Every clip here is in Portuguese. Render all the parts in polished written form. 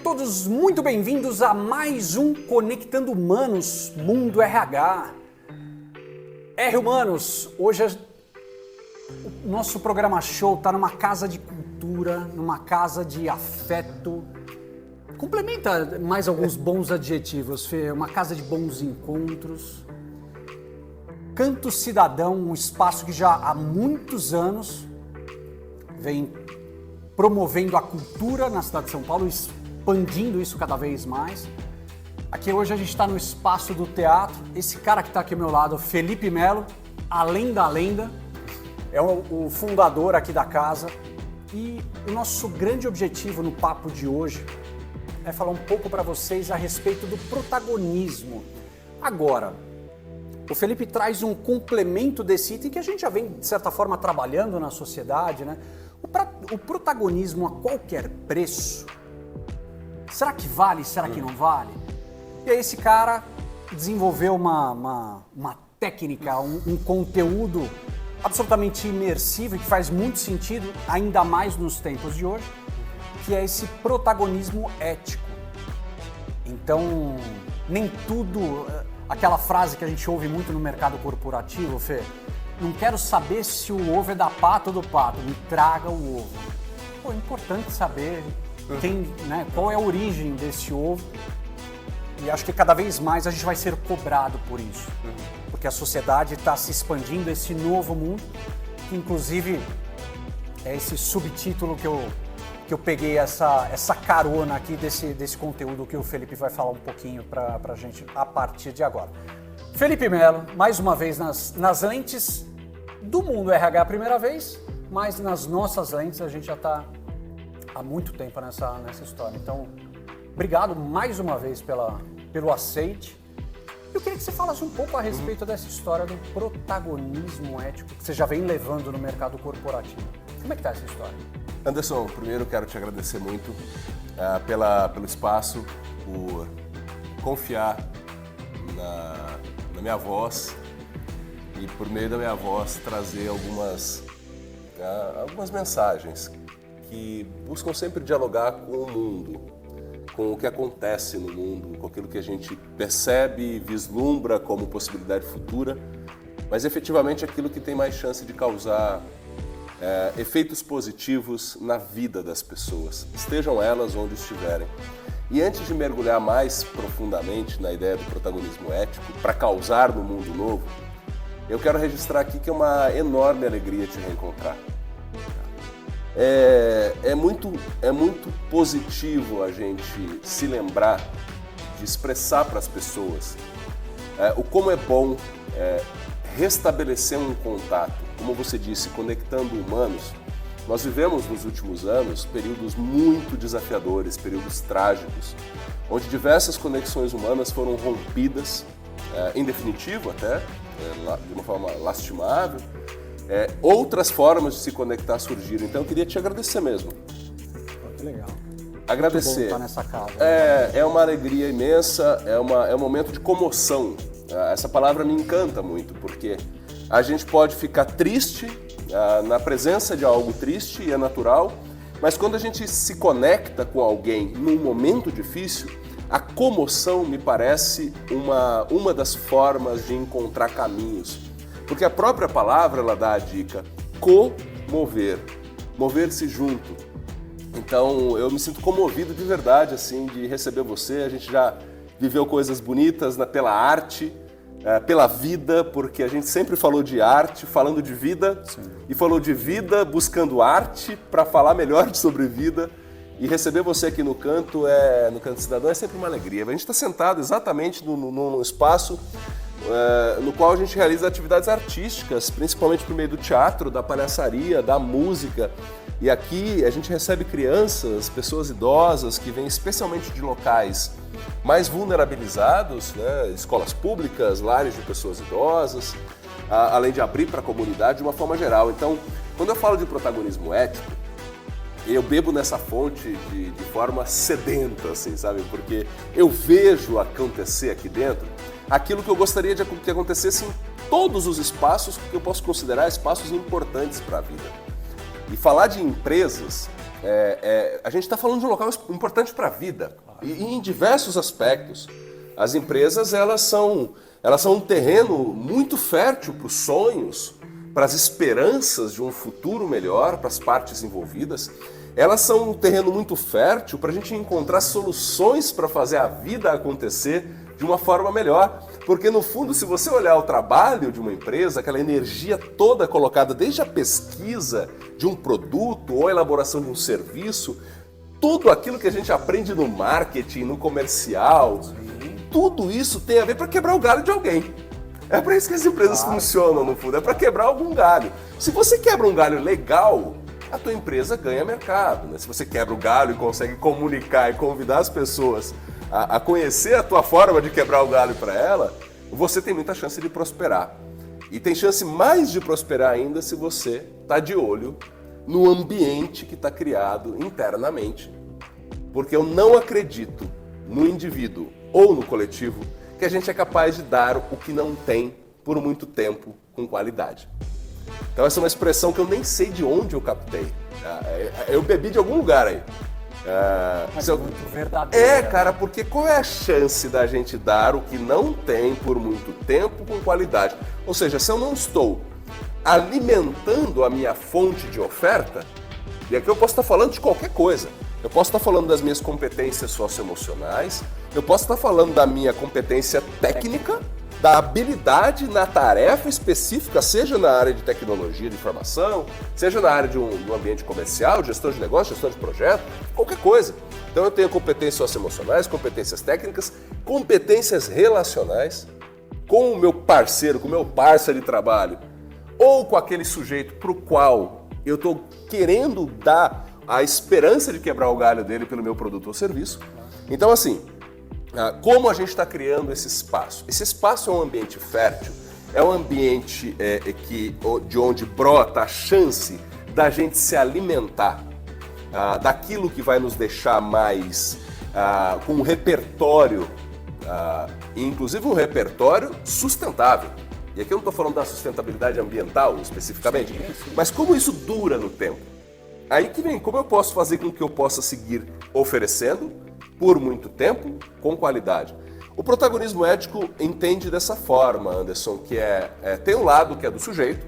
todos muito bem-vindos a mais um Conectando Humanos Mundo RH. Humanos, hoje o nosso programa show está numa casa de cultura, numa casa de afeto. Complementa mais alguns bons adjetivos, Fê. Uma casa de bons encontros. Canto Cidadão, um espaço que já há muitos anos vem promovendo a cultura na cidade de São Paulo, expandindo isso cada vez mais. Aqui hoje a gente está no espaço do teatro. Esse cara que está aqui ao meu lado, Felipe Melo, além da lenda, é o fundador aqui da casa. E o nosso grande objetivo no papo de hoje é falar um pouco para vocês a respeito do protagonismo. Agora, o Felipe traz um complemento desse item que a gente já vem, de certa forma, trabalhando na sociedade, né? O protagonismo a qualquer preço, será que vale, será que não vale? E aí esse cara desenvolveu uma técnica, um conteúdo absolutamente imersivo e que faz muito sentido, ainda mais nos tempos de hoje, que é esse protagonismo ético. Então, nem tudo... Aquela frase que a gente ouve muito no mercado corporativo, Fê, não quero saber se o ovo é da pata ou do pato, me traga o ovo. Pô, é importante saber qual é a origem desse ovo. E acho que cada vez mais a gente vai ser cobrado por isso. Porque a sociedade está se expandindo, esse novo mundo, que inclusive é esse subtítulo que eu peguei essa carona aqui desse conteúdo que o Felipe vai falar um pouquinho para a gente a partir de agora. Felipe Melo, mais uma vez nas lentes do mundo RH a primeira vez, mas nas nossas lentes a gente já está há muito tempo nessa história. Então, obrigado mais uma vez pelo aceite. Eu queria que você falasse um pouco a respeito dessa história do protagonismo ético que você já vem levando no mercado corporativo. Como é que está essa história? Anderson, primeiro quero te agradecer muito pelo espaço, por confiar na minha voz e por meio da minha voz trazer algumas mensagens que buscam sempre dialogar com o mundo, com o que acontece no mundo, com aquilo que a gente percebe e vislumbra como possibilidade futura, mas efetivamente aquilo que tem mais chance de causar efeitos positivos na vida das pessoas, estejam elas onde estiverem. E antes de mergulhar mais profundamente na ideia do protagonismo ético, para causar no mundo novo, eu quero registrar aqui que é uma enorme alegria te reencontrar. É muito positivo a gente se lembrar de expressar para as pessoas o como é bom restabelecer um contato. Como você disse, conectando humanos. Nós vivemos nos últimos anos períodos muito desafiadores, períodos trágicos, onde diversas conexões humanas foram rompidas, em definitivo até, de uma forma lastimável. Outras formas de se conectar surgiram. Então eu queria te agradecer mesmo. Que legal. Agradecer. Muito bom estar nessa casa. É uma alegria imensa, é um momento de comoção. Essa palavra me encanta muito, porque a gente pode ficar triste na presença de algo triste e é natural, mas quando a gente se conecta com alguém num momento difícil, a comoção me parece uma das formas de encontrar caminhos. Porque a própria palavra ela dá a dica, comover, mover-se junto. Então eu me sinto comovido de verdade assim, de receber você, a gente já viveu coisas bonitas pela arte, pela vida, porque a gente sempre falou de arte, falando de vida. Sim. E falou de vida buscando arte para falar melhor sobre vida. E receber você aqui no Canto Cidadão é sempre uma alegria. A gente está sentado exatamente num espaço no qual a gente realiza atividades artísticas, principalmente por meio do teatro, da palhaçaria, da música. E aqui a gente recebe crianças, pessoas idosas que vêm especialmente de locais mais vulnerabilizados, né? Escolas públicas, lares de pessoas idosas, além de abrir para a comunidade de uma forma geral. Então, quando eu falo de protagonismo ético, eu bebo nessa fonte de forma sedenta, assim, sabe? Porque eu vejo acontecer aqui dentro aquilo que eu gostaria que acontecesse em todos os espaços que eu posso considerar espaços importantes para a vida. E falar de empresas a gente está falando de um local importante para a vida. E em diversos aspectos. As empresas, elas são um terreno muito fértil para os sonhos, para as esperanças de um futuro melhor para as partes envolvidas. Elas são um terreno muito fértil para a gente encontrar soluções para fazer a vida acontecer de uma forma melhor. Porque, no fundo, se você olhar o trabalho de uma empresa, aquela energia toda colocada desde a pesquisa de um produto ou a elaboração de um serviço, tudo aquilo que a gente aprende no marketing, no comercial, tudo isso tem a ver para quebrar o galho de alguém. É para isso que as empresas funcionam, no fundo, é para quebrar algum galho. Se você quebra um galho legal, a tua empresa ganha mercado, né? Se você quebra o galho e consegue comunicar e convidar as pessoas a conhecer a tua forma de quebrar o galho para ela, você tem muita chance de prosperar. E tem chance mais de prosperar ainda se você está de olho no ambiente que está criado internamente. Porque eu não acredito no indivíduo ou no coletivo que a gente é capaz de dar o que não tem por muito tempo com qualidade. Então essa é uma expressão que eu nem sei de onde eu captei. Eu bebi de algum lugar aí. Mas é muito verdadeiro. Cara, porque qual é a chance da gente dar o que não tem por muito tempo com qualidade? Ou seja, se eu não estou alimentando a minha fonte de oferta, e aqui eu posso estar falando de qualquer coisa. Eu posso estar falando das minhas competências socioemocionais, eu posso estar falando da minha competência técnica, da habilidade na tarefa específica, seja na área de tecnologia de informação, seja na área de um ambiente comercial, gestão de negócio, gestão de projeto, qualquer coisa. Então eu tenho competências socioemocionais, competências técnicas, competências relacionais com o meu parceiro, com o meu parceiro de trabalho, ou com aquele sujeito para o qual eu estou querendo dar a esperança de quebrar o galho dele pelo meu produto ou serviço. Então, assim, como a gente está criando esse espaço? Esse espaço é um ambiente fértil, é um ambiente de onde brota a chance da gente se alimentar daquilo que vai nos deixar mais com um repertório, inclusive um repertório sustentável. E aqui eu não estou falando da sustentabilidade ambiental especificamente, mas como isso dura no tempo. Aí que vem, como eu posso fazer com que eu possa seguir oferecendo por muito tempo, com qualidade. O protagonismo ético entende dessa forma, Anderson, que tem um lado que é do sujeito.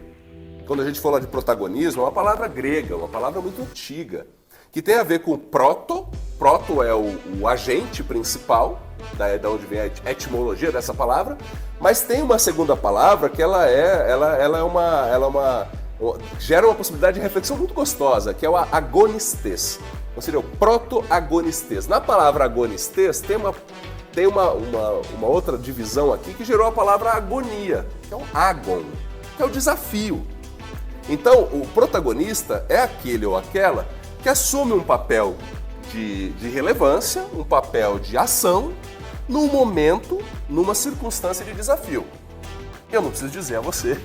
Quando a gente fala de protagonismo, é uma palavra grega, uma palavra muito antiga, que tem a ver com proto. Proto é o agente principal, da onde vem a etimologia dessa palavra, mas tem uma segunda palavra que ela gera uma possibilidade de reflexão muito gostosa, que é o agonistês. Ou seja, o proto-agonistês. Na palavra agonistês tem uma outra divisão aqui que gerou a palavra agonia, que é o agon, que é o desafio. Então, o protagonista é aquele ou aquela que assume um papel de relevância, um papel de ação, num momento, numa circunstância de desafio. Eu não preciso dizer a você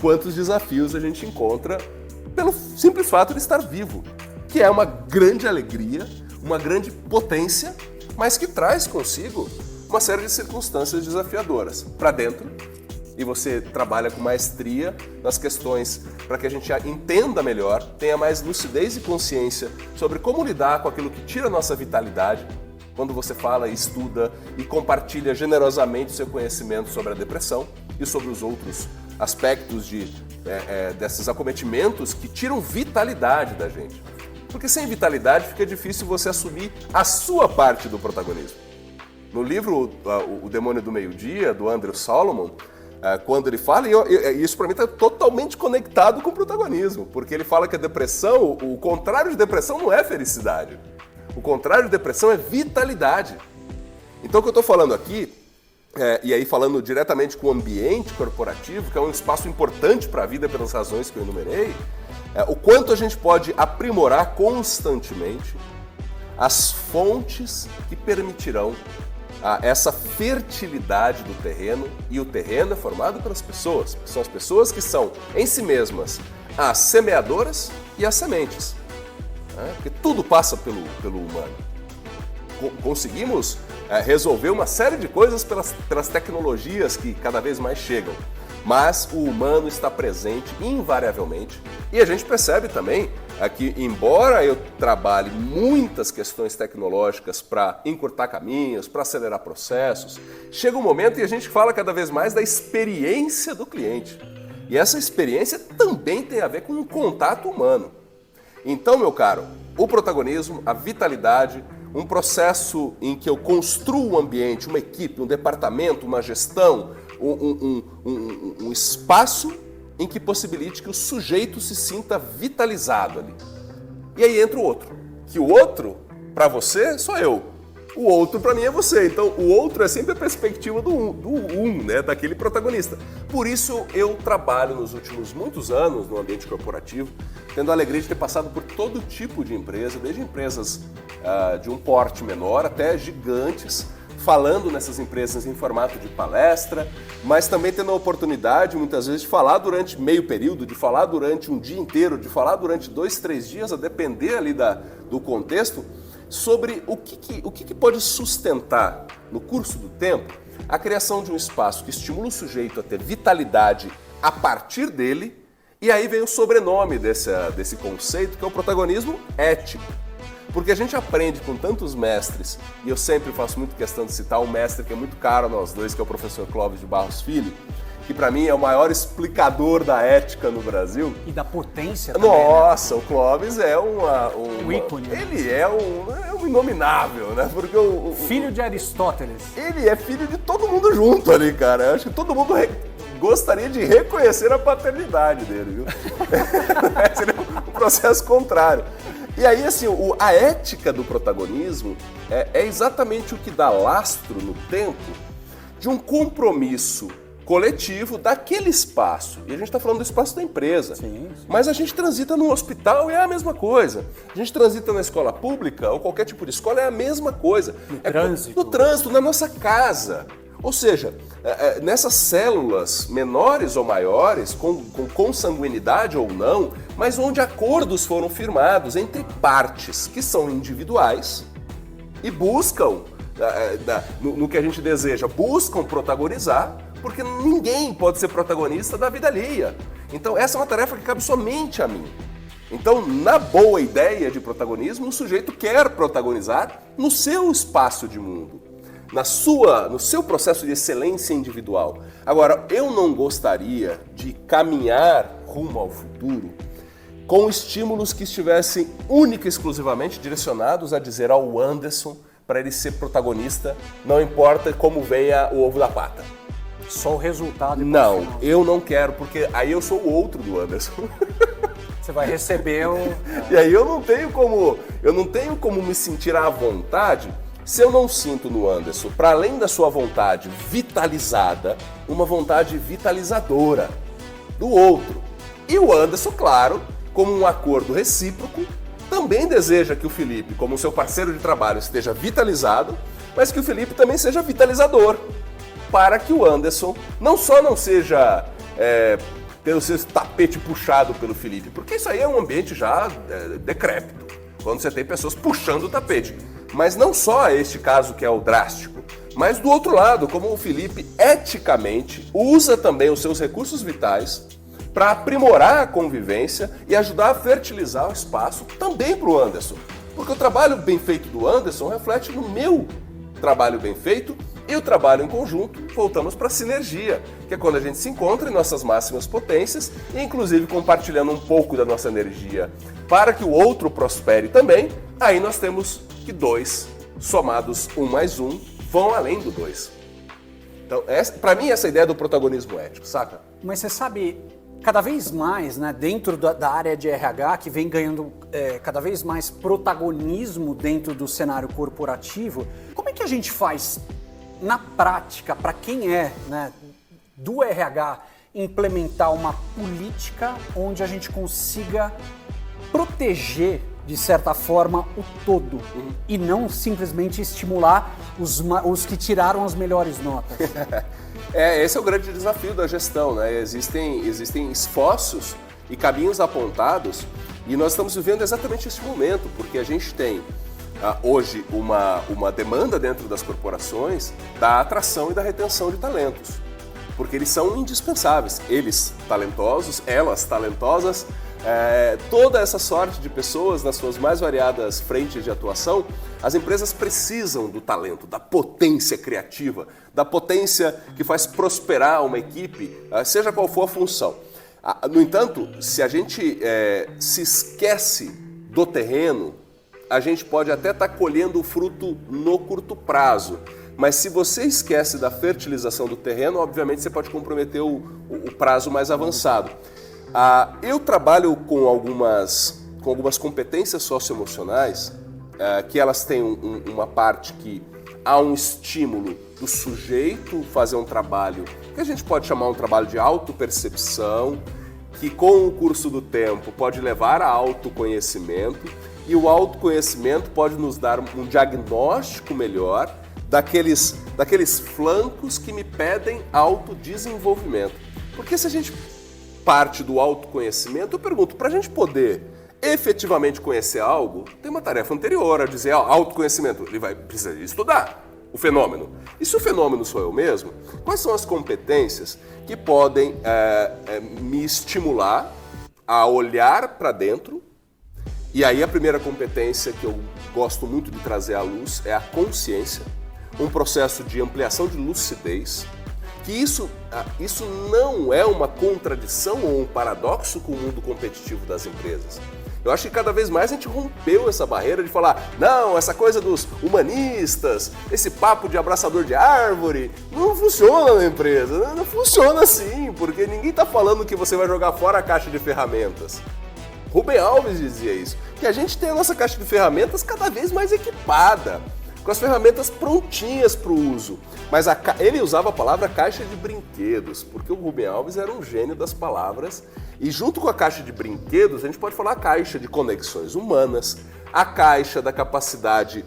quantos desafios a gente encontra pelo simples fato de estar vivo, que é uma grande alegria, uma grande potência, mas que traz consigo uma série de circunstâncias desafiadoras para dentro, e você trabalha com maestria nas questões para que a gente entenda melhor, tenha mais lucidez e consciência sobre como lidar com aquilo que tira a nossa vitalidade, quando você fala, estuda e compartilha generosamente seu conhecimento sobre a depressão e sobre os outros aspectos desses acometimentos que tiram vitalidade da gente. Porque sem vitalidade fica difícil você assumir a sua parte do protagonismo. No livro O Demônio do Meio-Dia, do Andrew Solomon, quando ele fala, e isso para mim está totalmente conectado com o protagonismo, porque ele fala que a depressão, o contrário de depressão não é felicidade. O contrário de depressão é vitalidade. Então o que eu estou falando aqui, e aí falando diretamente com o ambiente corporativo, que é um espaço importante para a vida pelas razões que eu enumerei, o quanto a gente pode aprimorar constantemente as fontes que permitirão essa fertilidade do terreno, e o terreno é formado pelas pessoas. São as pessoas que são, em si mesmas, as semeadoras e as sementes. Porque tudo passa pelo humano. Conseguimos resolver uma série de coisas pelas tecnologias que cada vez mais chegam. mas o humano está presente invariavelmente. E a gente percebe também que, embora eu trabalhe muitas questões tecnológicas para encurtar caminhos, para acelerar processos, chega um momento e a gente fala cada vez mais da experiência do cliente. E essa experiência também tem a ver com o contato humano. Então, meu caro, o protagonismo, a vitalidade, um processo em que eu construo um ambiente, uma equipe, um departamento, uma gestão, um espaço em que possibilite que o sujeito se sinta vitalizado ali. E aí entra o outro. Que o outro, para você, sou eu. O outro, para mim, é você. Então, o outro é sempre a perspectiva do né, daquele protagonista. Por isso, eu trabalho nos últimos muitos anos no ambiente corporativo, tendo a alegria de ter passado por todo tipo de empresa, desde empresas de um porte menor até gigantes, falando nessas empresas em formato de palestra, mas também tendo a oportunidade, muitas vezes, de falar durante meio período, de falar durante um dia inteiro, de falar durante 2, 3 dias, a depender ali do contexto, sobre o que pode sustentar, no curso do tempo, a criação de um espaço que estimula o sujeito a ter vitalidade a partir dele, e aí vem o sobrenome desse conceito, que é o protagonismo ético. Porque a gente aprende com tantos mestres, e eu sempre faço muito questão de citar um mestre que é muito caro a nós dois, que é o professor Clóvis de Barros Filho, que para mim é o maior explicador da ética no Brasil. E da potência também, Nossa, né? O Clóvis é um ícone. Ele é um inominável, né? Porque filho de Aristóteles. Ele é filho de todo mundo junto ali, cara. Eu acho que todo mundo gostaria de reconhecer a paternidade dele, viu? Seria um processo contrário. E aí, assim, a ética do protagonismo é exatamente o que dá lastro no tempo de um compromisso coletivo daquele espaço. E a gente está falando do espaço da empresa. Sim. Mas a gente transita no hospital e é a mesma coisa. A gente transita na escola pública ou qualquer tipo de escola é a mesma coisa. No trânsito, na nossa casa. Ou seja, nessas células menores ou maiores, com consanguinidade ou não, mas onde acordos foram firmados entre partes que são individuais e buscam, no que a gente deseja, buscam protagonizar, porque ninguém pode ser protagonista da vida alheia. Então essa é uma tarefa que cabe somente a mim. Então, na boa ideia de protagonismo, o sujeito quer protagonizar no seu espaço de mundo, no seu processo de excelência individual. Agora, eu não gostaria de caminhar rumo ao futuro com estímulos que estivessem única e exclusivamente direcionados a dizer ao Anderson para ele ser protagonista, não importa como venha o ovo da pata. Só o resultado. Não, eu não quero, porque aí eu sou o outro do Anderson. Você vai receber o... E aí eu não tenho como me sentir à vontade se eu não sinto no Anderson, para além da sua vontade vitalizada, uma vontade vitalizadora do outro. E o Anderson, claro, como um acordo recíproco, também deseja que o Felipe, como seu parceiro de trabalho, esteja vitalizado, mas que o Felipe também seja vitalizador, para que o Anderson não só não seja ter o seu tapete puxado pelo Felipe, porque isso aí é um ambiente já decrépito, quando você tem pessoas puxando o tapete. Mas não só este caso que é o drástico, mas do outro lado, como o Felipe eticamente usa também os seus recursos vitais para aprimorar a convivência e ajudar a fertilizar o espaço também para o Anderson. Porque o trabalho bem feito do Anderson reflete no meu trabalho bem feito e o trabalho em conjunto, voltamos para a sinergia, que é quando a gente se encontra em nossas máximas potências e inclusive compartilhando um pouco da nossa energia para que o outro prospere também, aí nós temos que 2 somados 1 mais 1 vão além do 2. Então, para mim, essa ideia do protagonismo ético, saca? Mas você sabe, cada vez mais, né, dentro da área de RH, que vem ganhando cada vez mais protagonismo dentro do cenário corporativo, como é que a gente faz, na prática, para quem é, né, do RH, implementar uma política onde a gente consiga proteger, de certa forma, o todo, e não simplesmente estimular os que tiraram as melhores notas? Esse é o grande desafio da gestão, né? Existem esforços e caminhos apontados e nós estamos vivendo exatamente esse momento, porque a gente tem hoje uma demanda dentro das corporações da atração e da retenção de talentos. porque eles são indispensáveis. Eles talentosos, elas talentosas, toda essa sorte de pessoas nas suas mais variadas frentes de atuação, as empresas precisam do talento, da potência criativa, da potência que faz prosperar uma equipe, seja qual for a função. No entanto, se a gente se esquece do terreno, a gente pode até estar colhendo o fruto no curto prazo, mas se você esquece da fertilização do terreno, obviamente você pode comprometer o prazo mais avançado. Eu trabalho com algumas competências socioemocionais, que elas têm uma parte que há um estímulo do sujeito fazer um trabalho que a gente pode chamar um trabalho de autopercepção, que com o curso do tempo pode levar a autoconhecimento, e o autoconhecimento pode nos dar um diagnóstico melhor daqueles flancos que me pedem autodesenvolvimento. Porque se a gente parte do autoconhecimento, eu pergunto, para a gente poder efetivamente conhecer algo, tem uma tarefa anterior a dizer, autoconhecimento, ele vai precisar estudar o fenômeno. E se o fenômeno sou eu mesmo, quais são as competências que podem me estimular a olhar para dentro? E aí a primeira competência que eu gosto muito de trazer à luz é a consciência, um processo de ampliação de lucidez, que isso não é uma contradição ou um paradoxo com o mundo competitivo das empresas. Eu acho que cada vez mais a gente rompeu essa barreira de falar, não, essa coisa dos humanistas, esse papo de abraçador de árvore, não funciona na empresa, não funciona assim, porque ninguém está falando que você vai jogar fora a caixa de ferramentas. Rubem Alves dizia isso, que a gente tem a nossa caixa de ferramentas cada vez mais equipada, com as ferramentas prontinhas para o uso. Mas ele usava a palavra caixa de brinquedos, porque o Rubem Alves era um gênio das palavras. E junto com a caixa de brinquedos, a gente pode falar a caixa de conexões humanas, a caixa da capacidade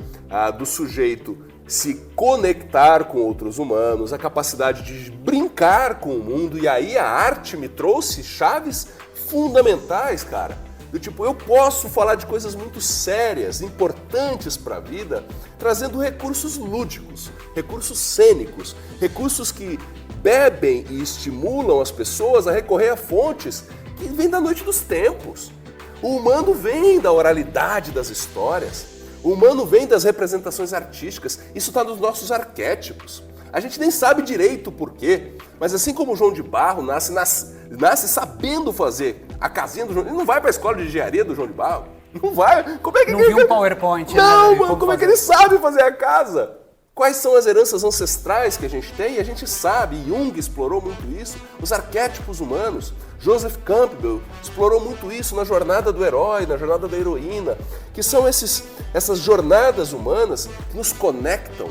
do sujeito se conectar com outros humanos, a capacidade de brincar com o mundo. E aí a arte me trouxe chaves fundamentais, cara. Do tipo, eu posso falar de coisas muito sérias, importantes para a vida, trazendo recursos lúdicos, recursos cênicos, recursos que bebem e estimulam as pessoas a recorrer a fontes que vêm da noite dos tempos. O humano vem da oralidade das histórias, o humano vem das representações artísticas, isso está nos nossos arquétipos. A gente nem sabe direito o porquê, mas assim como o João de Barro nasce sabendo fazer a casinha do João, ele não vai para a escola de engenharia do João de Barro, não vai. Como é que não viu um PowerPoint? Não, mano, como é que ele sabe fazer a casa? Quais são as heranças ancestrais que a gente tem? E a gente sabe, Jung explorou muito isso, os arquétipos humanos. Joseph Campbell explorou muito isso na jornada do herói, na jornada da heroína, que são essas jornadas humanas que nos conectam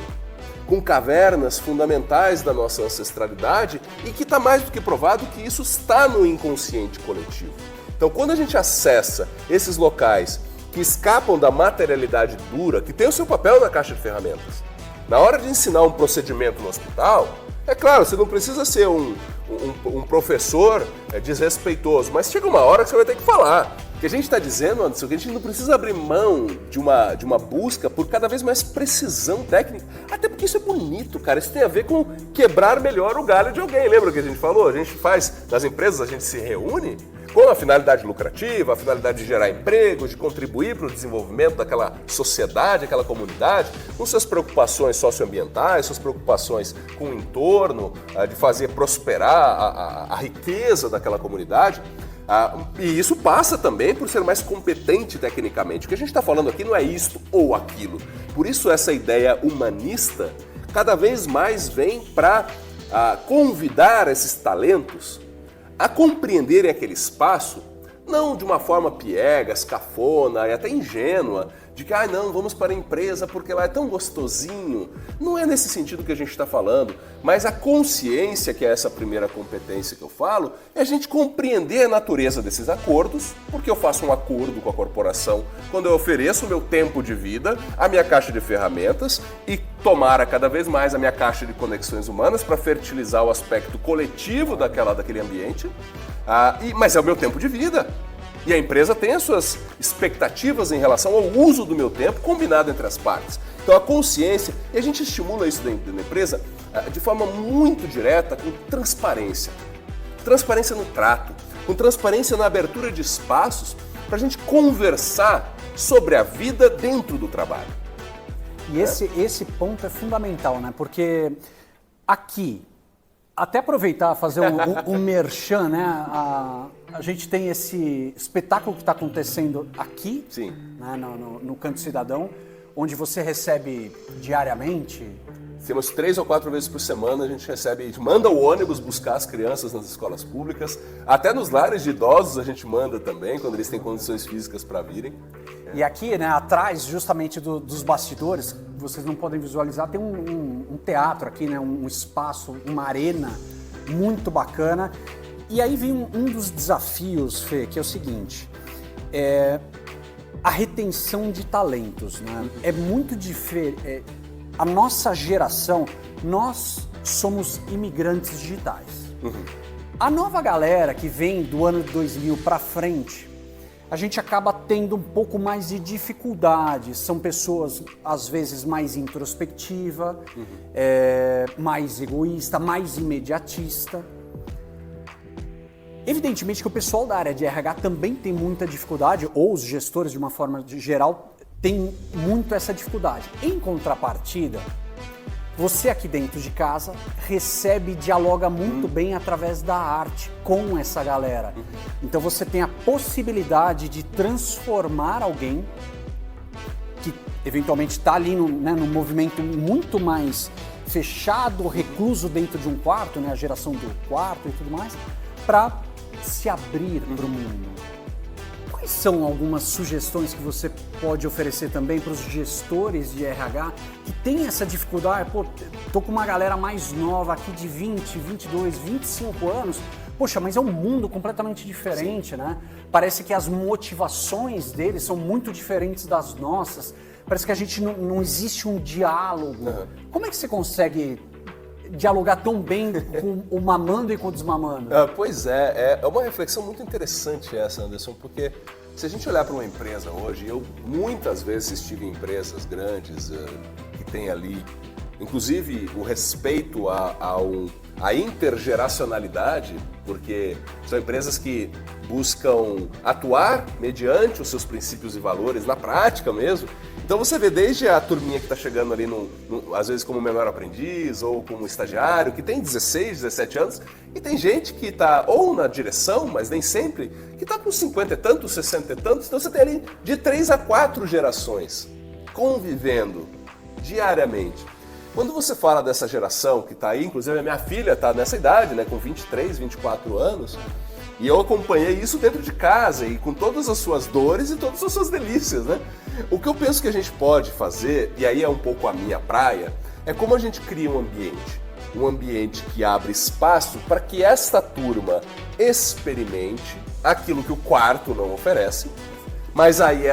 com cavernas fundamentais da nossa ancestralidade e que está mais do que provado que isso está no inconsciente coletivo. Então, quando a gente acessa esses locais que escapam da materialidade dura, que tem o seu papel na caixa de ferramentas, na hora de ensinar um procedimento no hospital, é claro, você não precisa ser um professor desrespeitoso, mas chega uma hora que você vai ter que falar. O que a gente está dizendo, Anderson, é que a gente não precisa abrir mão de uma busca por cada vez mais precisão técnica, até porque isso é bonito, cara. Isso tem a ver com quebrar melhor o galho de alguém. Lembra o que a gente falou? A gente faz, nas empresas, a gente se reúne com a finalidade lucrativa, a finalidade de gerar empregos, de contribuir para o desenvolvimento daquela sociedade, aquela comunidade, com suas preocupações socioambientais, suas preocupações com o entorno, de fazer prosperar a riqueza daquela comunidade. E isso passa também por ser mais competente tecnicamente. O que a gente está falando aqui não é isto ou aquilo. Por isso essa ideia humanista cada vez mais vem para convidar esses talentos a compreenderem aquele espaço, não de uma forma piegas, cafona e até ingênua, de que, não, vamos para a empresa porque lá é tão gostosinho. Não é nesse sentido que a gente está falando, mas a consciência, que é essa primeira competência que eu falo, é a gente compreender a natureza desses acordos, porque eu faço um acordo com a corporação quando eu ofereço o meu tempo de vida, a minha caixa de ferramentas e tomara cada vez mais a minha caixa de conexões humanas para fertilizar o aspecto coletivo daquele ambiente, mas é o meu tempo de vida. E a empresa tem as suas expectativas em relação ao uso do meu tempo combinado entre as partes. Então a consciência, e a gente estimula isso dentro da empresa de forma muito direta, com transparência. Transparência no trato, com transparência na abertura de espaços para a gente conversar sobre a vida dentro do trabalho. E esse ponto é fundamental, né? Porque aqui, até aproveitar fazer um merchan, né? A gente tem esse espetáculo que está acontecendo aqui, Sim. Né? No Canto Cidadão, onde você recebe diariamente. Temos 3 ou 4 vezes por semana, a gente manda o ônibus buscar as crianças nas escolas públicas, até nos lares de idosos a gente manda também, quando eles têm condições físicas para virem. E aqui, né, atrás, justamente dos bastidores, vocês não podem visualizar, tem um teatro aqui, né, um espaço, uma arena muito bacana. E aí vem um dos desafios, Fê, que é o seguinte, a retenção de talentos, né? É muito diferente. A nossa geração, nós somos imigrantes digitais. A nova galera que vem do ano de 2000 para frente, a gente acaba tendo um pouco mais de dificuldade. São pessoas, às vezes, mais introspectiva, mais egoísta, mais imediatista. Evidentemente que o pessoal da área de RH também tem muita dificuldade, ou os gestores, de uma forma geral, têm muito essa dificuldade. Em contrapartida, você aqui dentro de casa recebe e dialoga muito bem através da arte com essa galera. Então você tem a possibilidade de transformar alguém que eventualmente está ali num movimento muito mais fechado, recluso dentro de um quarto, né, a geração do quarto e tudo mais, para se abrir para o mundo. Quais são algumas sugestões que você pode oferecer também para os gestores de RH que têm essa dificuldade? Pô, tô com uma galera mais nova aqui de 20, 22, 25 anos. Poxa, mas é um mundo completamente diferente, né? Parece que as motivações deles são muito diferentes das nossas. Parece que a gente não existe um diálogo. Como é que você consegue dialogar tão bem com o mamando e com o desmamando? Pois é uma reflexão muito interessante essa, Anderson, porque se a gente olhar para uma empresa hoje, eu muitas vezes estive em empresas grandes que tem ali, inclusive o respeito à intergeracionalidade, porque são empresas que buscam atuar mediante os seus princípios e valores na prática mesmo. Então você vê desde a turminha que está chegando ali, às vezes como menor aprendiz ou como estagiário, que tem 16, 17 anos, e tem gente que está ou na direção, mas nem sempre, que está com 50 e tantos, 60 e tantos. Então você tem ali de 3 a 4 gerações convivendo diariamente. Quando você fala dessa geração que está aí, inclusive a minha filha está nessa idade, né, com 23, 24 anos, e eu acompanhei isso dentro de casa e com todas as suas dores e todas as suas delícias, né? O que eu penso que a gente pode fazer, e aí é um pouco a minha praia, é como a gente cria um ambiente que abre espaço para que esta turma experimente aquilo que o quarto não oferece, mas aí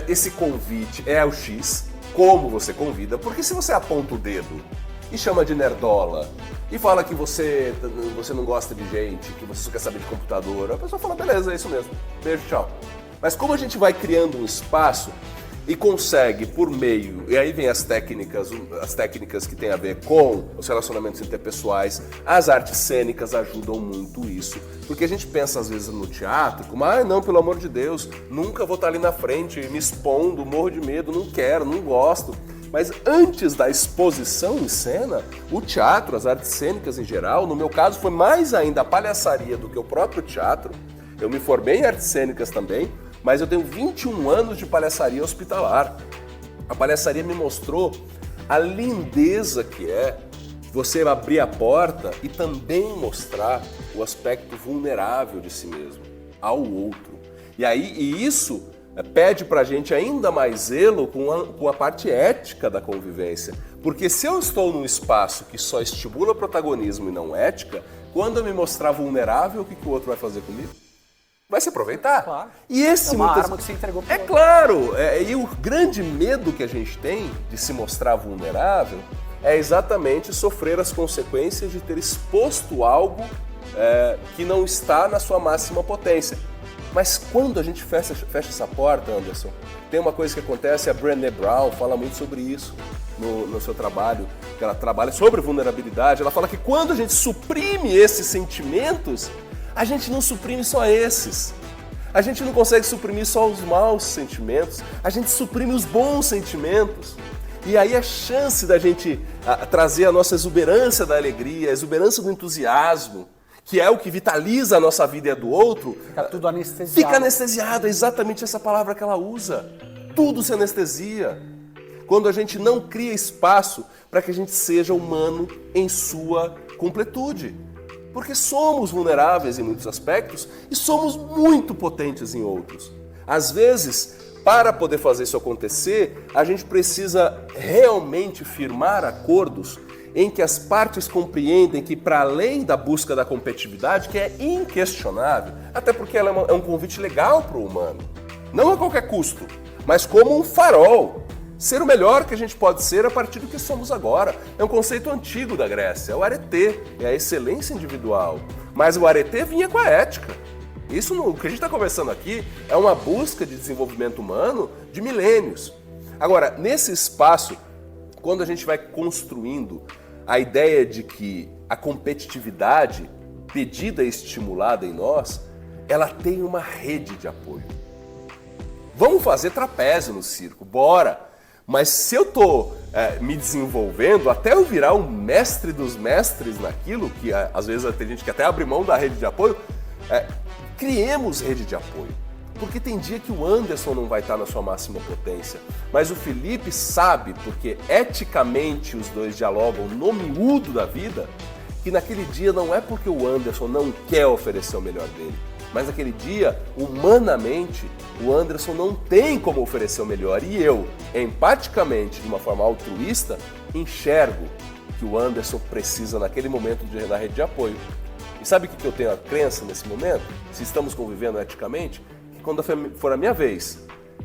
esse convite é o X, como você convida, porque se você aponta o dedo e chama de nerdola e fala que você não gosta de gente, que você só quer saber de computador, a pessoa fala, beleza, é isso mesmo, beijo, tchau. Mas como a gente vai criando um espaço e consegue por meio, e aí vem as técnicas que têm a ver com os relacionamentos interpessoais, as artes cênicas ajudam muito isso, porque a gente pensa às vezes no teatro como, não, pelo amor de Deus, nunca vou estar ali na frente me expondo, morro de medo, não quero, não gosto. Mas antes da exposição em cena, o teatro, as artes cênicas em geral, no meu caso foi mais ainda a palhaçaria do que o próprio teatro. Eu me formei em artes cênicas também, mas eu tenho 21 anos de palhaçaria hospitalar. A palhaçaria me mostrou a lindeza que é você abrir a porta e também mostrar o aspecto vulnerável de si mesmo, ao outro. E isso pede pra gente ainda mais zelo com a parte ética da convivência. Porque se eu estou num espaço que só estimula protagonismo e não ética, quando eu me mostrar vulnerável, o que o outro vai fazer comigo? Vai se aproveitar. Claro. E esse é uma arma que você entregou pro outro. Claro! E o grande medo que a gente tem de se mostrar vulnerável é exatamente sofrer as consequências de ter exposto algo que não está na sua máxima potência. Mas quando a gente fecha essa porta, Anderson, tem uma coisa que acontece, a Brené Brown fala muito sobre isso no seu trabalho, que ela trabalha sobre vulnerabilidade. Ela fala que quando a gente suprime esses sentimentos, a gente não suprime só esses. A gente não consegue suprimir só os maus sentimentos, a gente suprime os bons sentimentos. E aí a chance da gente trazer a nossa exuberância da alegria, a exuberância do entusiasmo, que é o que vitaliza a nossa vida e a do outro, Fica tudo anestesiado. Fica anestesiado, é exatamente essa palavra que ela usa. Tudo se anestesia. Quando a gente não cria espaço para que a gente seja humano em sua completude. Porque somos vulneráveis em muitos aspectos e somos muito potentes em outros. Às vezes, para poder fazer isso acontecer, a gente precisa realmente firmar acordos em que as partes compreendem que, para além da busca da competitividade, que é inquestionável, até porque ela é um convite legal para o humano, não a qualquer custo, mas como um farol, ser o melhor que a gente pode ser a partir do que somos agora. É um conceito antigo da Grécia, é o arete, é a excelência individual, mas o arete vinha com a ética. Isso, o que a gente está conversando aqui, é uma busca de desenvolvimento humano de milênios. Agora, nesse espaço, quando a gente vai construindo a ideia de que a competitividade pedida e estimulada em nós, ela tem uma rede de apoio. Vamos fazer trapézio no circo, bora! Mas se eu estou me desenvolvendo, até eu virar um mestre dos mestres naquilo, que às vezes tem gente que até abre mão da rede de apoio, criemos rede de apoio. Porque tem dia que o Anderson não vai estar na sua máxima potência, mas o Felipe sabe, porque eticamente os dois dialogam no miúdo da vida, que naquele dia não é porque o Anderson não quer oferecer o melhor dele, mas naquele dia, humanamente, o Anderson não tem como oferecer o melhor. E eu, empaticamente, de uma forma altruísta, enxergo que o Anderson precisa naquele momento na rede de apoio. E sabe o que eu tenho a crença nesse momento? Se estamos convivendo eticamente, que quando for a minha vez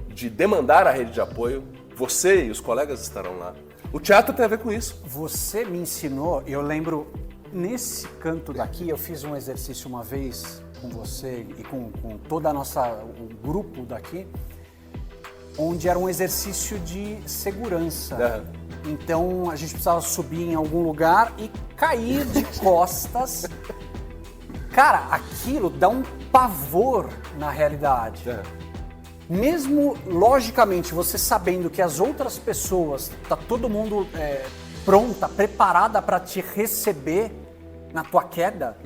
de demandar a rede de apoio, você e os colegas estarão lá. O teatro tem a ver com isso. Você me ensinou, eu lembro, nesse canto daqui, eu fiz um exercício uma vez com você e com toda o grupo daqui, onde era um exercício de segurança. Então a gente precisava subir em algum lugar e cair de costas. Cara, aquilo dá um pavor na realidade. Mesmo logicamente você sabendo que as outras pessoas, tá todo mundo pronta, preparada para te receber na tua queda,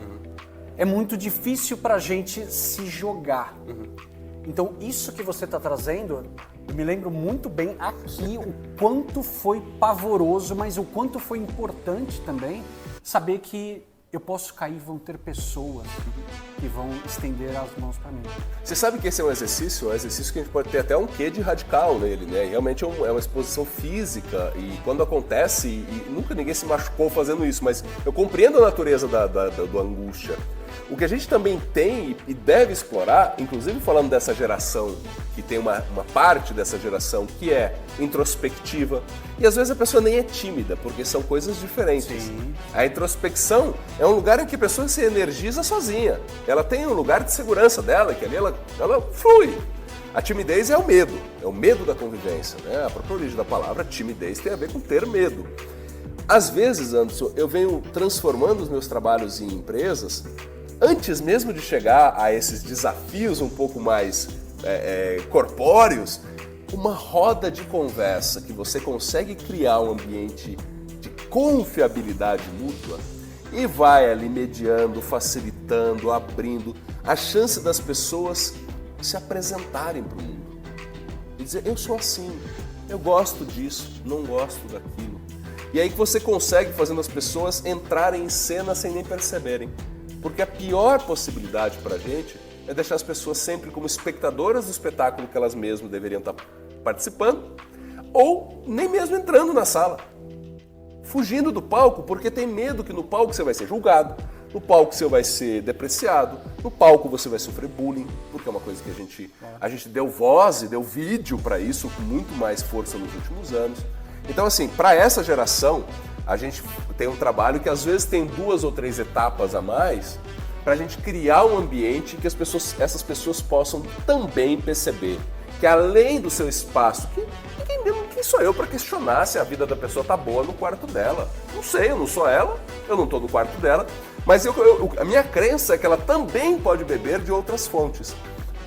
é muito difícil pra gente se jogar. Então isso que você tá trazendo, eu me lembro muito bem aqui o quanto foi pavoroso, mas o quanto foi importante também saber que eu posso cair e vão ter pessoas que vão estender as mãos para mim. Você sabe que esse é um exercício que a gente pode ter até um quê de radical nele, né? E realmente é uma exposição física e quando acontece, e nunca ninguém se machucou fazendo isso, mas eu compreendo a natureza do angústia. O que a gente também tem e deve explorar, inclusive falando dessa geração, que tem uma parte dessa geração que é introspectiva, e às vezes a pessoa nem é tímida, porque são coisas diferentes. Sim. A introspecção é um lugar em que a pessoa se energiza sozinha. Ela tem um lugar de segurança dela, que ali ela flui. A timidez é o medo da convivência, né? A própria origem da palavra timidez tem a ver com ter medo. Às vezes, Anderson, eu venho transformando os meus trabalhos em empresas, antes mesmo de chegar a esses desafios um pouco mais corpóreos, uma roda de conversa que você consegue criar um ambiente de confiabilidade mútua e vai ali mediando, facilitando, abrindo a chance das pessoas se apresentarem para o mundo e dizer, eu sou assim, eu gosto disso, não gosto daquilo. E aí que você consegue fazendo as pessoas entrarem em cena sem nem perceberem. Porque a pior possibilidade para a gente é deixar as pessoas sempre como espectadoras do espetáculo que elas mesmas deveriam estar participando, ou nem mesmo entrando na sala. Fugindo do palco porque tem medo que no palco você vai ser julgado, no palco você vai ser depreciado, no palco você vai sofrer bullying, porque é uma coisa que a gente deu voz e deu vídeo para isso com muito mais força nos últimos anos. Então, assim, para essa geração, a gente tem um trabalho que às vezes tem 2 ou 3 etapas a mais, para a gente criar um ambiente que essas pessoas possam também perceber que além do seu espaço, quem sou eu para questionar se a vida da pessoa tá boa no quarto dela? Não sei, eu não sou ela, eu não estou no quarto dela, mas a minha crença é que ela também pode beber de outras fontes,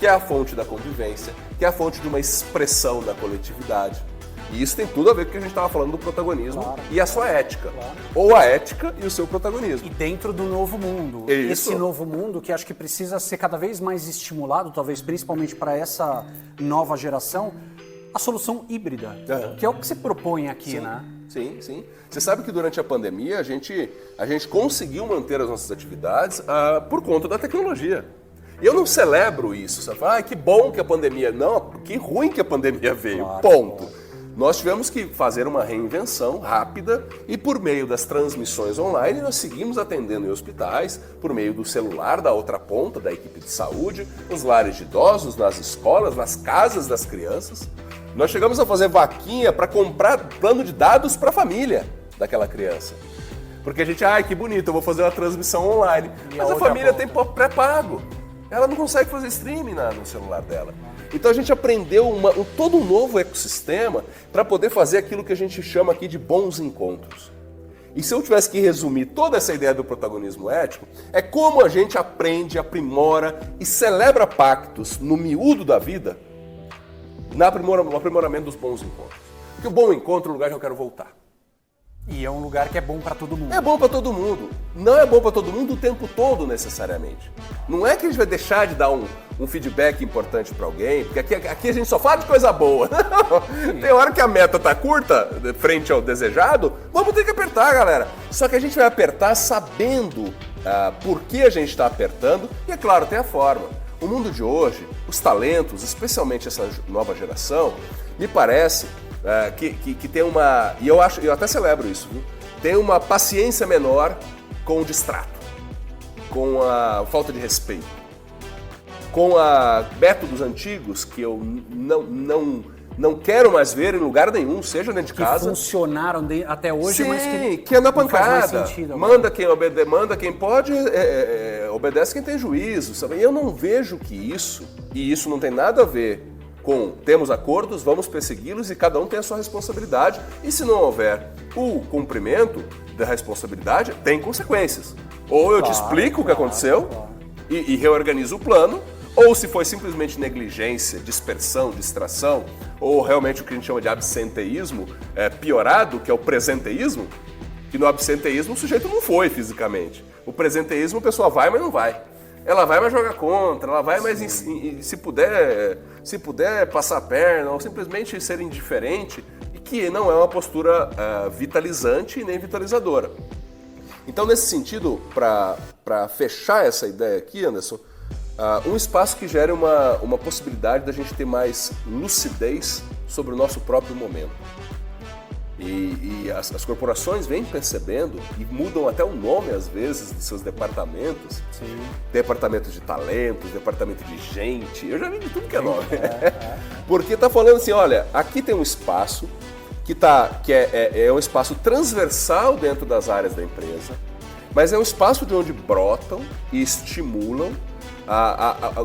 que é a fonte da convivência, que é a fonte de uma expressão da coletividade. E isso tem tudo a ver com o que a gente estava falando do protagonismo e a sua ética. Ou a ética e o seu protagonismo. E dentro do novo mundo. Isso. Esse novo mundo que acho que precisa ser cada vez mais estimulado, talvez principalmente para essa nova geração, a solução híbrida, que é o que se propõe aqui, né? Sim, sim. Você sabe que durante a pandemia a gente conseguiu manter as nossas atividades por conta da tecnologia. E eu não celebro isso. Você fala, que bom que a pandemia... Não, que ruim que a pandemia veio, ponto. Nós tivemos que fazer uma reinvenção rápida e por meio das transmissões online nós seguimos atendendo em hospitais, por meio do celular da outra ponta, da equipe de saúde, nos lares de idosos, nas escolas, nas casas das crianças. Nós chegamos a fazer vaquinha para comprar plano de dados para a família daquela criança. Porque a gente, que bonito, eu vou fazer uma transmissão online. Mas a família tem pré-pago. Ela não consegue fazer streaming no celular dela. Então a gente aprendeu todo um novo ecossistema para poder fazer aquilo que a gente chama aqui de bons encontros. E se eu tivesse que resumir toda essa ideia do protagonismo ético, é como a gente aprende, aprimora e celebra pactos no miúdo da vida no aprimoramento dos bons encontros. Porque o bom encontro é o lugar que eu quero voltar. E é um lugar que é bom para todo mundo. É bom para todo mundo. Não é bom para todo mundo o tempo todo, necessariamente. Não é que a gente vai deixar de dar um feedback importante para alguém, porque aqui a gente só fala de coisa boa. Tem hora que a meta tá curta, frente ao desejado, vamos ter que apertar, galera. Só que a gente vai apertar sabendo por que a gente está apertando, e é claro, tem a forma. O mundo de hoje, os talentos, especialmente essa nova geração, me parece que tem uma... E eu até celebro isso, viu? Tem uma paciência menor com o distrato, com a falta de respeito, com métodos antigos que eu não quero mais ver em lugar nenhum, seja dentro de casa. Que funcionaram até hoje, sim, mas que é na pancada. Sentido, manda quem pode, obedece quem tem juízo. Sabe? E eu não vejo que isso não tem nada a ver com temos acordos, vamos persegui-los e cada um tem a sua responsabilidade. E se não houver o cumprimento da responsabilidade, tem consequências. Ou eu te explico o que aconteceu e reorganizo o plano, ou se foi simplesmente negligência, dispersão, distração, ou realmente o que a gente chama de absenteísmo piorado, que é o presenteísmo, que no absenteísmo o sujeito não foi fisicamente. O presenteísmo a pessoa vai, mas não vai. Ela vai, mas joga contra, ela vai, mas se puder passar a perna, ou simplesmente ser indiferente, e que não é uma postura vitalizante e nem vitalizadora. Então, nesse sentido, para fechar essa ideia aqui, Anderson, um espaço que gere uma possibilidade da gente ter mais lucidez sobre o nosso próprio momento. E as corporações vêm percebendo e mudam até o nome, às vezes, dos seus departamentos. Sim. Departamento de talentos, departamento de gente, eu já vi de tudo que é nome. Porque está falando assim, olha, aqui tem um espaço que é um espaço transversal dentro das áreas da empresa, mas é um espaço de onde brotam e estimulam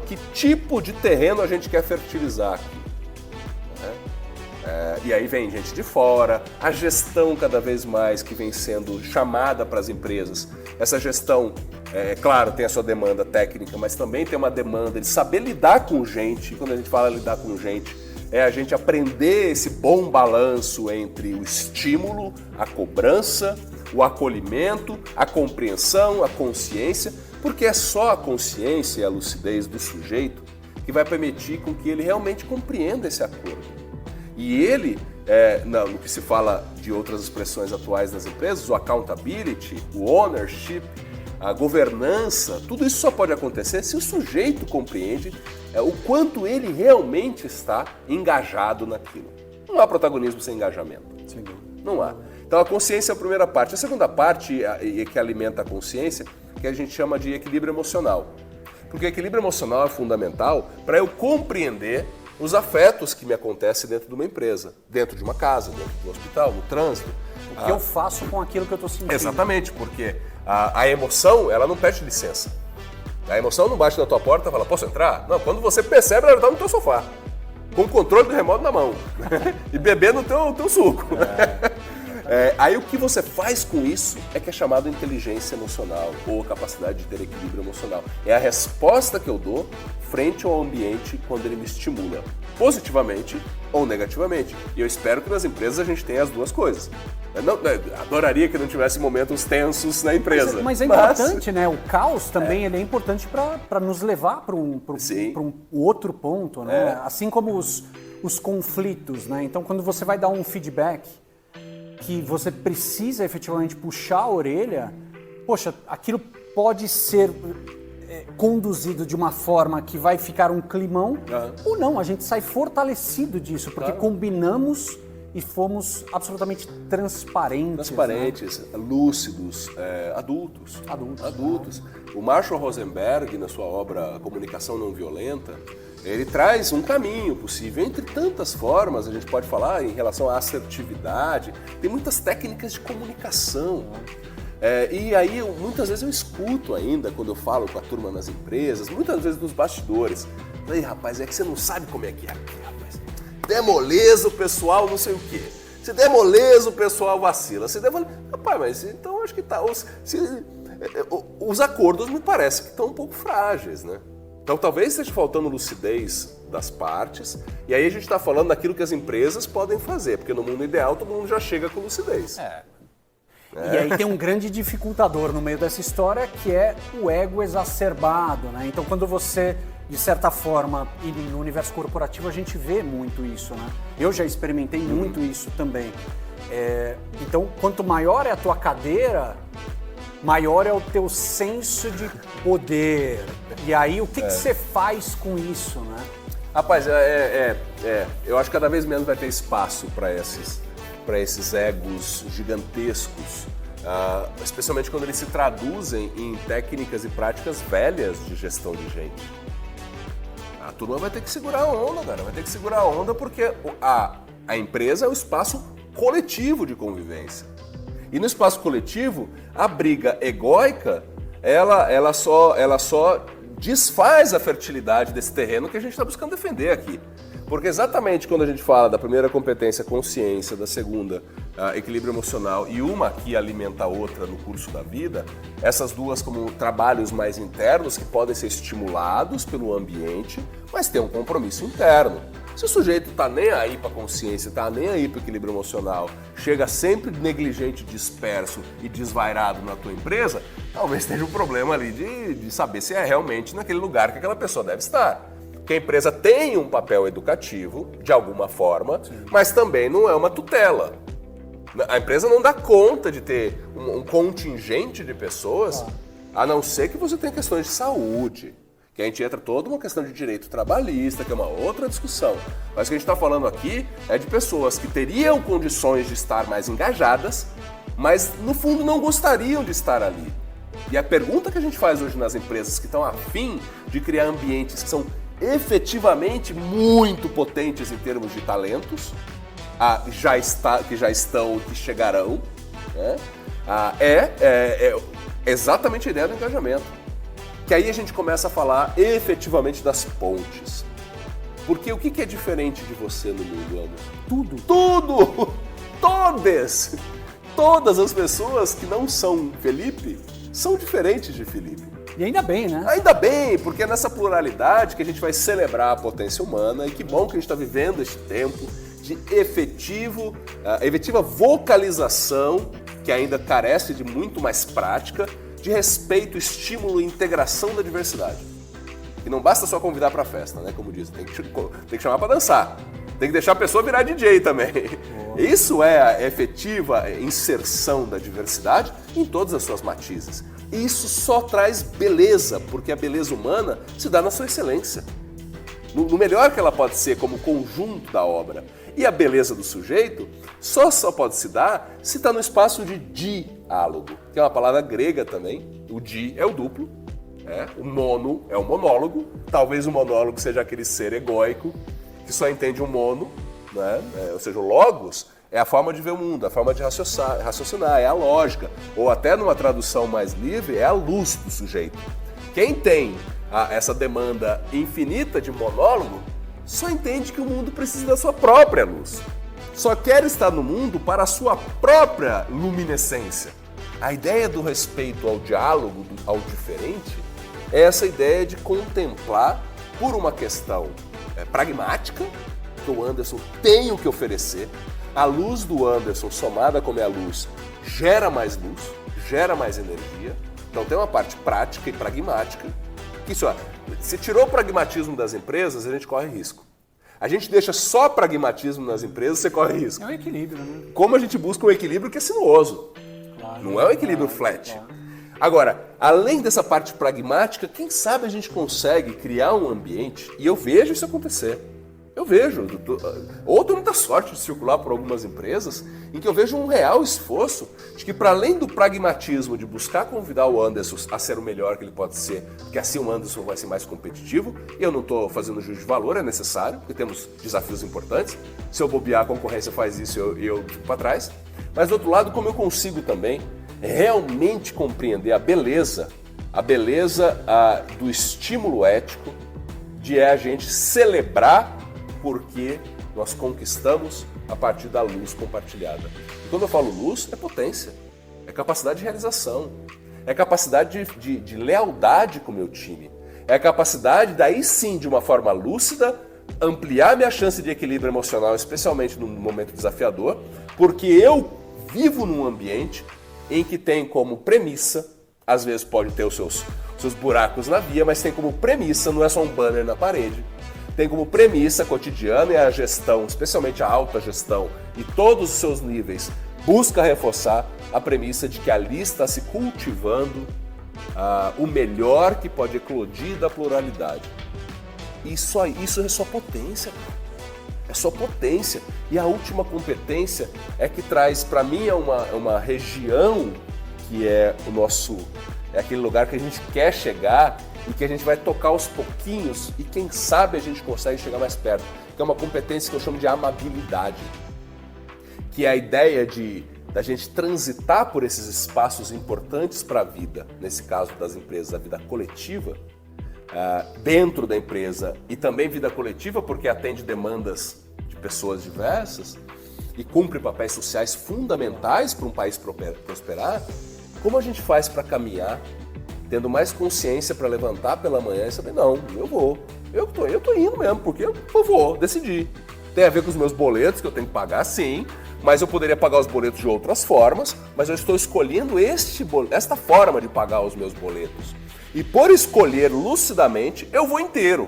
que tipo de terreno a gente quer fertilizar aqui. E aí vem gente de fora, a gestão cada vez mais que vem sendo chamada para as empresas. Essa gestão, claro, tem a sua demanda técnica, mas também tem uma demanda de saber lidar com gente. Quando a gente fala lidar com gente, é a gente aprender esse bom balanço entre o estímulo, a cobrança, o acolhimento, a compreensão, a consciência, porque é só a consciência e a lucidez do sujeito que vai permitir com que ele realmente compreenda esse acordo. E ele, no que se fala de outras expressões atuais das empresas, o accountability, o ownership, a governança, tudo isso só pode acontecer se o sujeito compreende o quanto ele realmente está engajado naquilo. Não há protagonismo sem engajamento. Sem dúvida. Não há. Então a consciência é a primeira parte. A segunda parte, que alimenta a consciência, que a gente chama de equilíbrio emocional. Porque o equilíbrio emocional é fundamental para eu compreender os afetos que me acontecem dentro de uma empresa, dentro de uma casa, dentro do hospital, no trânsito. O que eu faço com aquilo que eu estou sentindo. Exatamente, porque a emoção, ela não pede licença. A emoção não bate na tua porta e fala, posso entrar? Não, quando você percebe, ela está no teu sofá, com o controle do remoto na mão e bebendo o teu suco. Aí o que você faz com isso é que é chamado inteligência emocional ou capacidade de ter equilíbrio emocional. É a resposta que eu dou frente ao ambiente quando ele me estimula, positivamente ou negativamente. E eu espero que nas empresas a gente tenha as duas coisas. Adoraria que não tivesse momentos tensos na empresa. Mas é importante, né? O caos também ele é importante para nos levar para um outro ponto, né? Assim como os conflitos, né? Então, quando você vai dar um feedback que você precisa efetivamente puxar a orelha, poxa, aquilo pode ser conduzido de uma forma que vai ficar um climão, ou não, a gente sai fortalecido disso, porque combinamos e fomos absolutamente transparentes. Transparentes, né? Lúcidos, adultos. O Marshall Rosenberg, na sua obra Comunicação Não Violenta, ele traz um caminho possível, entre tantas formas, a gente pode falar em relação à assertividade, tem muitas técnicas de comunicação. E aí, muitas vezes eu escuto ainda, quando eu falo com a turma nas empresas, muitas vezes nos bastidores, aí, rapaz, é que você não sabe como é que é aqui, rapaz. Der moleza, o pessoal não sei o quê. Se der moleza, o pessoal vacila. Se der moleza... Rapaz, mas então acho que tá... Os acordos me parecem que estão um pouco frágeis, né? Então talvez esteja faltando lucidez das partes, e aí a gente está falando daquilo que as empresas podem fazer, porque no mundo ideal todo mundo já chega com lucidez. E aí tem um grande dificultador no meio dessa história, que é o ego exacerbado, né? Então quando você, de certa forma, e no universo corporativo a gente vê muito isso, né? Eu já experimentei muito isso também. Então quanto maior é a tua cadeira, maior é o teu senso de poder. E aí, o que você faz com isso, né? Rapaz, eu acho que cada vez menos vai ter espaço para esses egos gigantescos, especialmente quando eles se traduzem em técnicas e práticas velhas de gestão de gente. A turma vai ter que segurar a onda, cara. Vai ter que segurar a onda porque a empresa é o espaço coletivo de convivência. E no espaço coletivo, a briga egóica, ela só desfaz a fertilidade desse terreno que a gente está buscando defender aqui. Porque exatamente quando a gente fala da primeira competência, consciência, da segunda, equilíbrio emocional, e uma que alimenta a outra no curso da vida, essas duas como trabalhos mais internos que podem ser estimulados pelo ambiente, mas tem um compromisso interno. Se o sujeito tá nem aí para a consciência, tá nem aí para o equilíbrio emocional, chega sempre negligente, disperso e desvairado na tua empresa, talvez tenha um problema ali de saber se é realmente naquele lugar que aquela pessoa deve estar. Porque a empresa tem um papel educativo, de alguma forma, mas também não é uma tutela. A empresa não dá conta de ter um contingente de pessoas, a não ser que você tenha questões de saúde. Que a gente entra toda uma questão de direito trabalhista, que é uma outra discussão. Mas o que a gente está falando aqui é de pessoas que teriam condições de estar mais engajadas, mas no fundo não gostariam de estar ali. E a pergunta que a gente faz hoje nas empresas que estão a fim de criar ambientes que são efetivamente muito potentes em termos de talentos, que já estão, que chegarão, né? É exatamente a ideia do engajamento. Que aí a gente começa a falar efetivamente das pontes. Porque o que é diferente de você no mundo, Anderson? Tudo! Todas as pessoas que não são Felipe são diferentes de Felipe. E ainda bem, né? Ainda bem, porque é nessa pluralidade que a gente vai celebrar a potência humana, e que bom que a gente está vivendo este tempo de efetiva vocalização, que ainda carece de muito mais prática, de respeito, estímulo e integração da diversidade. E não basta só convidar para a festa, né? Como diz, tem que chamar para dançar. Tem que deixar a pessoa virar DJ também. Isso é a efetiva inserção da diversidade em todas as suas matizes. E isso só traz beleza, porque a beleza humana se dá na sua excelência. No melhor que ela pode ser como conjunto da obra. E a beleza do sujeito só pode se dar se está no espaço de diálogo, que é uma palavra grega também. O di é o duplo, o mono é o monólogo. Talvez o monólogo seja aquele ser egóico que só entende um mono, né? Ou seja, o logos é a forma de ver o mundo, a forma de raciocinar, é a lógica. Ou até numa tradução mais livre, é a luz do sujeito. Quem tem essa demanda infinita de monólogo, só entende que o mundo precisa da sua própria luz. Só quer estar no mundo para a sua própria luminescência. A ideia do respeito ao diálogo, ao diferente, é essa ideia de contemplar por uma questão pragmática, que o Anderson tem o que oferecer. A luz do Anderson, somada com a minha luz, gera mais luz, gera mais energia. Então tem uma parte prática e pragmática. Que isso, se tirou o pragmatismo das empresas, a gente corre risco. A gente deixa só pragmatismo nas empresas, você corre risco. É um equilíbrio, né? Como a gente busca um equilíbrio que é sinuoso. Claro, não é um equilíbrio flat. Claro. Agora, além dessa parte pragmática, quem sabe a gente consegue criar um ambiente, e eu vejo isso acontecer. Eu vejo, ou tenho muita sorte de circular por algumas empresas, em que eu vejo um real esforço de que, para além do pragmatismo de buscar convidar o Anderson a ser o melhor que ele pode ser, porque assim o Anderson vai ser mais competitivo, eu não estou fazendo juízo de valor, é necessário, porque temos desafios importantes. Se eu bobear, a concorrência faz isso e eu fico para trás. Mas, do outro lado, como eu consigo também realmente compreender a beleza do estímulo ético, de a gente celebrar porque nós conquistamos a partir da luz compartilhada. E quando eu falo luz, é potência, é capacidade de realização, é capacidade de lealdade com o meu time, é a capacidade, daí sim, de uma forma lúcida, ampliar minha chance de equilíbrio emocional, especialmente num momento desafiador, porque eu vivo num ambiente em que tem como premissa, às vezes pode ter os seus buracos na via, mas tem como premissa, não é só um banner na parede, tem como premissa cotidiana e a gestão, especialmente a alta gestão e todos os seus níveis, busca reforçar a premissa de que ali está se cultivando o melhor que pode eclodir da pluralidade. Isso é só potência, cara. É só potência. E a última competência é que traz, para mim, é uma região que é aquele lugar que a gente quer chegar e que a gente vai tocar aos pouquinhos e quem sabe a gente consegue chegar mais perto. Que é uma competência que eu chamo de amabilidade. Que é a ideia da gente transitar por esses espaços importantes para a vida, nesse caso das empresas, a vida coletiva, dentro da empresa e também vida coletiva porque atende demandas de pessoas diversas e cumpre papéis sociais fundamentais para um país prosperar. Como a gente faz para caminhar tendo mais consciência para levantar pela manhã e saber, não, eu tô indo mesmo, porque eu vou decidir. Tem a ver com os meus boletos que eu tenho que pagar, sim, mas eu poderia pagar os boletos de outras formas, mas eu estou escolhendo esta forma de pagar os meus boletos. E por escolher lucidamente, eu vou inteiro,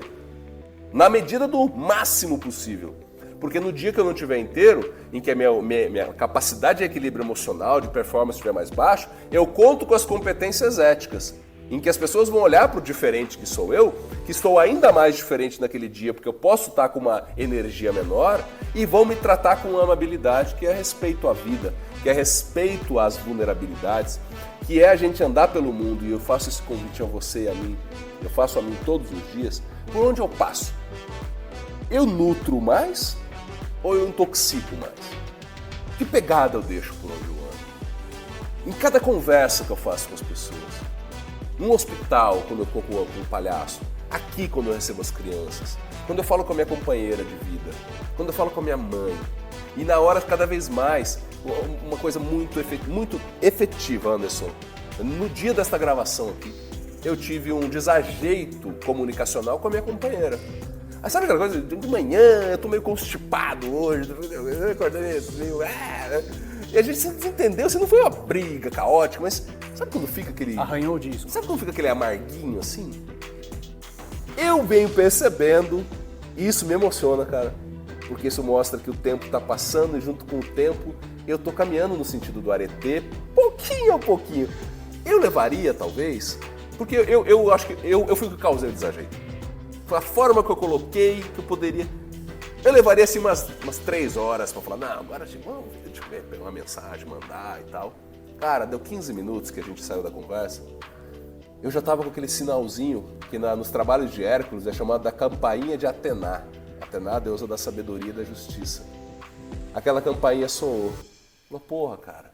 na medida do máximo possível. Porque no dia que eu não estiver inteiro, em que a minha capacidade de equilíbrio emocional, de performance estiver mais baixo, eu conto com as competências éticas, em que as pessoas vão olhar para o diferente que sou eu, que estou ainda mais diferente naquele dia, porque eu posso estar com uma energia menor, e vão me tratar com uma amabilidade, que é respeito à vida, que é respeito às vulnerabilidades, que é a gente andar pelo mundo, e eu faço esse convite a você e a mim, eu faço a mim todos os dias, por onde eu passo. Eu nutro mais ou eu intoxico mais? Que pegada eu deixo por onde eu ando? Em cada conversa que eu faço com as pessoas, no hospital, quando eu tô com um palhaço, aqui quando eu recebo as crianças, quando eu falo com a minha companheira de vida, quando eu falo com a minha mãe, e na hora cada vez mais, uma coisa muito efetiva, Anderson, no dia desta gravação aqui, eu tive um desajeito comunicacional com a minha companheira. Aí sabe aquela coisa, de manhã, eu tô meio constipado hoje, eu acordei meio... E a gente se desentendeu, não foi uma briga caótica, mas sabe quando fica aquele... Arranhou o disco. Sabe quando fica aquele amarguinho assim? Eu venho percebendo, e isso me emociona, cara, porque isso mostra que o tempo tá passando e junto com o tempo eu tô caminhando no sentido do aretê, pouquinho a pouquinho. Eu levaria, talvez, porque eu acho que eu fui o que causei o desajeito. Foi a forma que eu coloquei, que eu poderia... Eu levaria assim umas 3 horas pra falar, não, agora deixa eu pegar uma mensagem, mandar e tal. Cara, deu 15 minutos que a gente saiu da conversa, eu já tava com aquele sinalzinho que nos trabalhos de Hércules é chamado da campainha de Atena. Atena, a deusa da sabedoria e da justiça. Aquela campainha soou. Mas porra, cara,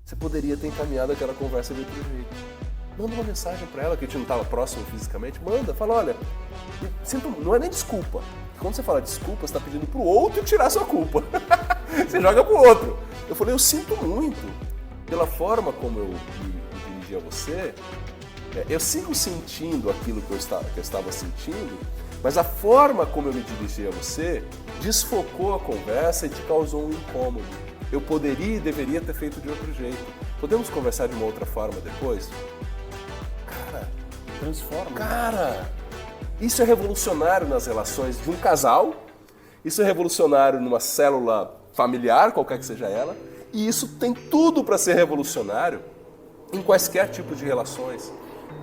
você poderia ter encaminhado aquela conversa de outro jeito. Manda uma mensagem para ela, que a gente não estava próximo fisicamente. Manda, fala, olha, não é nem desculpa. Quando você fala desculpa, você está pedindo pro outro tirar sua culpa. Você joga pro outro. Eu falei, eu sinto muito pela forma como eu me dirigi a você. Eu sigo sentindo aquilo que eu estava sentindo, mas a forma como eu me dirigi a você desfocou a conversa e te causou um incômodo. Eu poderia e deveria ter feito de outro jeito. Podemos conversar de uma outra forma depois? Cara, Transforma. Cara, isso é revolucionário nas relações de um casal, isso é revolucionário numa célula familiar, qualquer que seja ela, e isso tem tudo para ser revolucionário em quaisquer tipos de relações.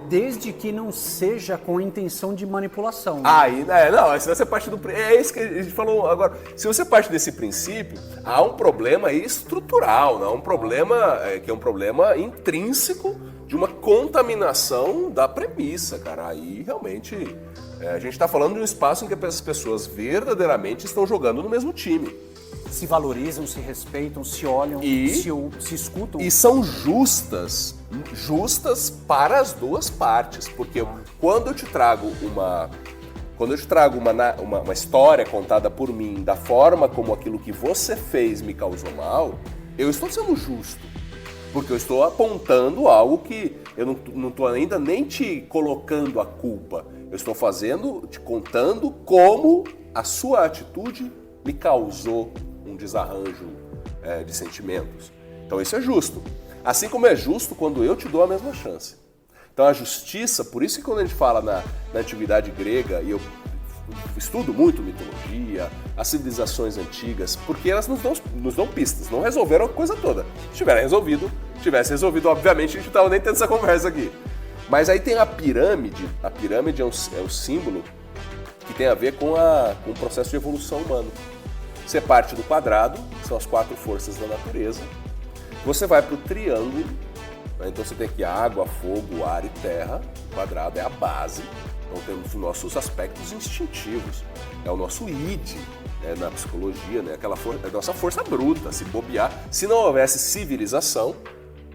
Desde que não seja com a intenção de manipulação. Né? Aí, não, se você parte do... É isso que a gente falou agora. Se você parte desse princípio, há um problema aí estrutural, não? Um problema que é um problema intrínseco de uma contaminação da premissa, cara. Aí, realmente, a gente está falando de um espaço em que as pessoas verdadeiramente estão jogando no mesmo time. Se valorizam, se respeitam, se olham, se escutam. E são justas para as duas partes, porque quando eu te trago uma história contada por mim da forma como aquilo que você fez me causou mal, eu estou sendo justo, porque eu estou apontando algo que eu não estou ainda nem te colocando a culpa, eu estou te contando como a sua atitude me causou um desarranjo de sentimentos. Então isso é justo. Assim como é justo quando eu te dou a mesma chance. Então a justiça, por isso que quando a gente fala na antiguidade grega, e eu estudo muito mitologia, as civilizações antigas, porque elas nos dão pistas, não resolveram a coisa toda. Se tivesse resolvido, obviamente a gente não estava nem tendo essa conversa aqui. Mas aí tem a pirâmide é um símbolo que tem a ver com o processo de evolução humano. Você parte do quadrado, que são as 4 forças da natureza. Você vai para o triângulo, né? Então você tem aqui água, fogo, ar e terra. O quadrado é a base. Então temos os nossos aspectos instintivos. É o nosso id, né? Na psicologia, né? É a nossa força bruta, se bobear. Se não houvesse civilização,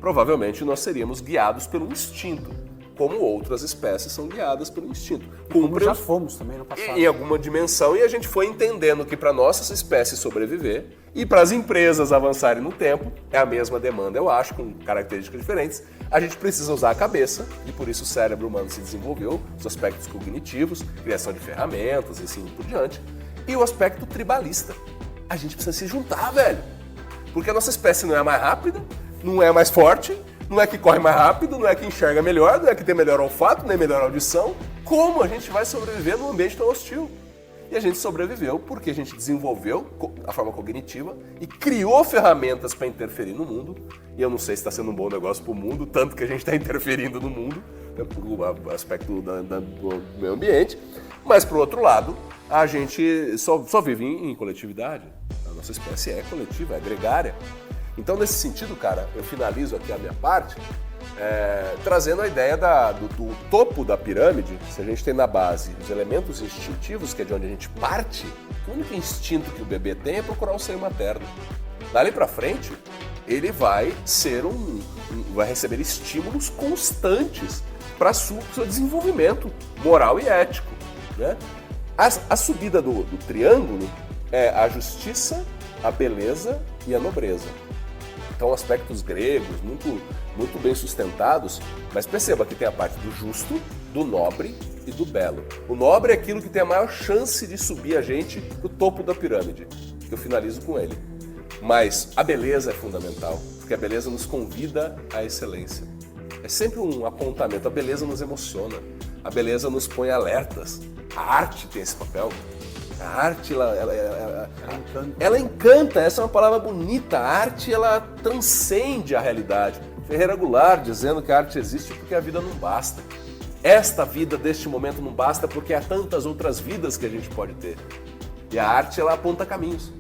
provavelmente nós seríamos guiados pelo instinto, como outras espécies são guiadas pelo instinto. Como já fomos também no passado. Em alguma dimensão, e a gente foi entendendo que para nossa espécie sobreviver e para as empresas avançarem no tempo, é a mesma demanda, eu acho, com características diferentes, a gente precisa usar a cabeça, e por isso o cérebro humano se desenvolveu, os aspectos cognitivos, criação de ferramentas e assim por diante, e o aspecto tribalista. A gente precisa se juntar, velho, porque a nossa espécie não é mais rápida, não é mais forte, não é que corre mais rápido, não é que enxerga melhor, não é que tem melhor olfato, nem melhor audição. Como a gente vai sobreviver num ambiente tão hostil? E a gente sobreviveu porque a gente desenvolveu a forma cognitiva e criou ferramentas para interferir no mundo. E eu não sei se está sendo um bom negócio para o mundo, tanto que a gente está interferindo no mundo, né, por aspecto do meio ambiente. Mas, por outro lado, a gente só vive em coletividade. A nossa espécie é coletiva, é gregária. Então, nesse sentido, cara, eu finalizo aqui a minha parte trazendo a ideia do topo da pirâmide. Se a gente tem na base os elementos instintivos, que é de onde a gente parte, o único instinto que o bebê tem é procurar o seio materno. Dali pra frente, ele vai vai receber estímulos constantes para o seu desenvolvimento moral e ético, né? A subida do triângulo é a justiça, a beleza e a nobreza. Então, aspectos gregos muito bem sustentados, mas perceba que tem a parte do justo, do nobre e do belo. O nobre é aquilo que tem a maior chance de subir a gente pro topo da pirâmide, que eu finalizo com ele. Mas a beleza é fundamental, porque a beleza nos convida à excelência. É sempre um apontamento, a beleza nos emociona, a beleza nos põe alertas. A arte tem esse papel. A arte, ela encanta, essa é uma palavra bonita. A arte, ela transcende a realidade. Ferreira Goulart dizendo que a arte existe porque a vida não basta. Esta vida deste momento não basta porque há tantas outras vidas que a gente pode ter. E a arte, ela aponta caminhos.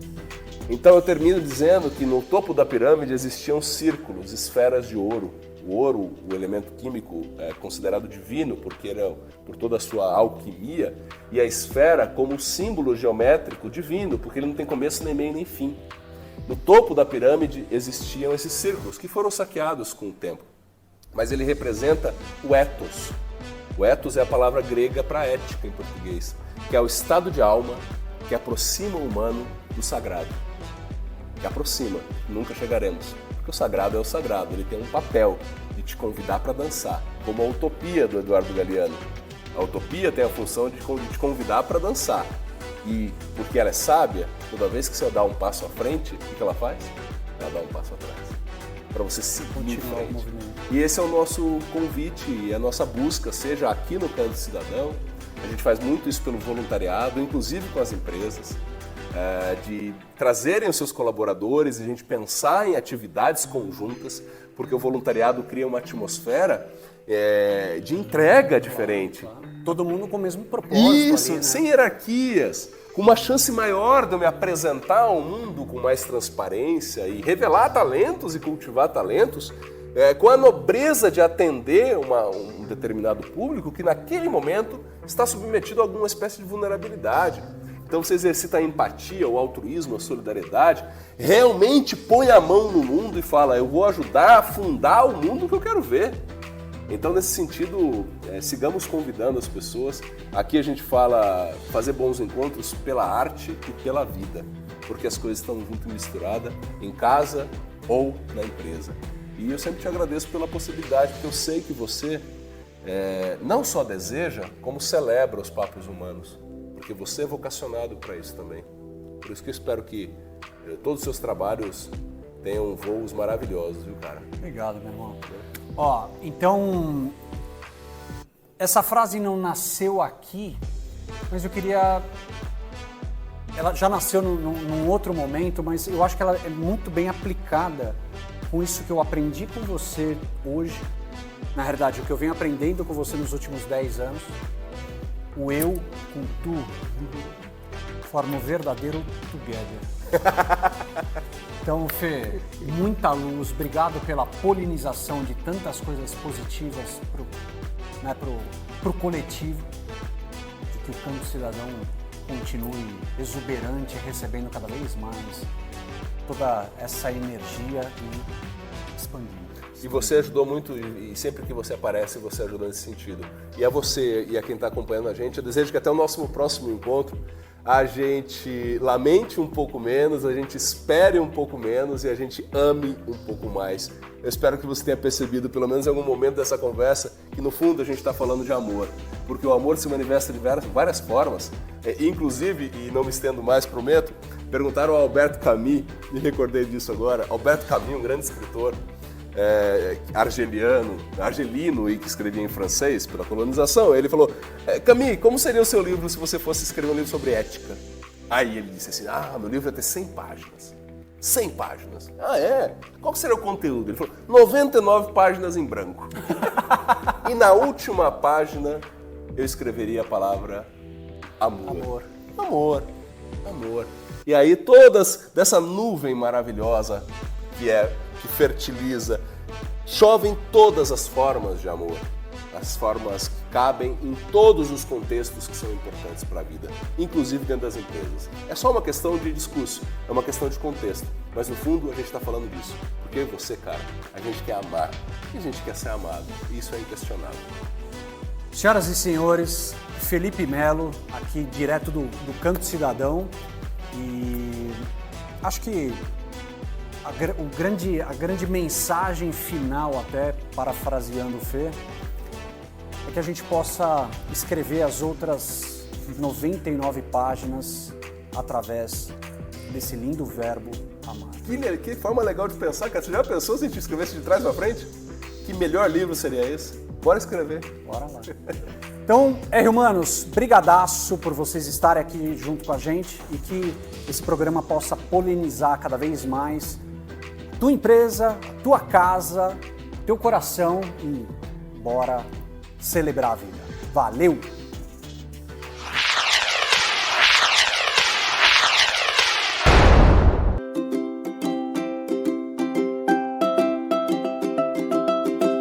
Então eu termino dizendo que no topo da pirâmide existiam círculos, esferas de ouro. O ouro, o elemento químico, é considerado divino porque era por toda a sua alquimia, e a esfera como símbolo geométrico divino, porque ele não tem começo, nem meio, nem fim. No topo da pirâmide existiam esses círculos que foram saqueados com o tempo. mas ele representa o ethos. O ethos é a palavra grega para ética em português, que é o estado de alma que aproxima o humano do sagrado. Que aproxima, nunca chegaremos. Porque o sagrado é o sagrado, ele tem um papel de te convidar para dançar, como a utopia do Eduardo Galeano. A utopia tem a função de te convidar para dançar. E porque ela é sábia, toda vez que você dá um passo à frente, o que ela faz? Ela dá um passo atrás. Para você seguir em frente. E esse é o nosso convite e a nossa busca, seja aqui no Canto Cidadão, a gente faz muito isso pelo voluntariado, inclusive com as empresas, de trazerem os seus colaboradores e a gente pensar em atividades conjuntas, porque o voluntariado cria uma atmosfera de entrega diferente. Todo mundo com o mesmo propósito. Isso, ali, né? sem hierarquias, com uma chance maior de eu me apresentar ao mundo com mais transparência e revelar talentos e cultivar talentos, com a nobreza de atender um determinado público que naquele momento está submetido a alguma espécie de vulnerabilidade. Então você exercita a empatia, o altruísmo, a solidariedade, realmente põe a mão no mundo e fala, eu vou ajudar a fundar o mundo que eu quero ver. Então, nesse sentido, sigamos convidando as pessoas. Aqui a gente fala fazer bons encontros pela arte e pela vida, porque as coisas estão junto e misturadas em casa ou na empresa. E eu sempre te agradeço pela possibilidade, porque eu sei que você não só deseja, como celebra os papos humanos, porque você é vocacionado para isso também. Por isso que eu espero que todos os seus trabalhos tenham voos maravilhosos, viu, cara? Obrigado, meu irmão. Ó, então, essa frase não nasceu aqui, mas eu queria... Ela já nasceu num outro momento, mas eu acho que ela é muito bem aplicada com isso que eu aprendi com você hoje. Na realidade, o que eu venho aprendendo com você nos últimos 10 anos. O eu com tu forma o verdadeiro together. Então, Fê, muita luz, obrigado pela polinização de tantas coisas positivas pro coletivo, de que o Canto Cidadão continue exuberante, recebendo cada vez mais toda essa energia e expandindo. E você ajudou muito, e sempre que você aparece, você ajuda nesse sentido. E a você e a quem está acompanhando a gente, eu desejo que até o nosso próximo encontro a gente lamente um pouco menos, a gente espere um pouco menos e a gente ame um pouco mais. Eu espero que você tenha percebido, pelo menos em algum momento dessa conversa, que no fundo a gente está falando de amor. Porque o amor se manifesta de várias formas. Inclusive, e não me estendo mais, prometo, perguntaram ao Albert Camus, me recordei disso agora, Albert Camus, um grande escritor, argelino e que escrevia em francês pela colonização, ele falou, Camus, como seria o seu livro se você fosse escrever um livro sobre ética? Aí ele disse assim, meu livro vai ter 100 páginas. 100 páginas. Ah, é? Qual seria o conteúdo? Ele falou, 99 páginas em branco. E na última página eu escreveria a palavra amor. Amor. Amor. E aí todas dessa nuvem maravilhosa que fertiliza, chovem todas as formas de amor. As formas que cabem em todos os contextos que são importantes para a vida, inclusive dentro das empresas. É só uma questão de discurso, é uma questão de contexto, mas no fundo a gente está falando disso. Porque você, cara, a gente quer amar e a gente quer ser amado, e isso é inquestionável. Senhoras e senhores, Felipe Melo, aqui direto do Canto Cidadão, e acho que a grande mensagem final, até parafraseando o Fê, é que a gente possa escrever as outras 99 páginas através desse lindo verbo amar. Que forma legal de pensar, cara. Você já pensou se a gente escrevesse de trás para frente? Que melhor livro seria esse? Bora escrever. Bora lá. Então, humanos, brigadaço por vocês estarem aqui junto com a gente e que esse programa possa polinizar cada vez mais tua empresa, tua casa, teu coração e bora celebrar a vida. Valeu!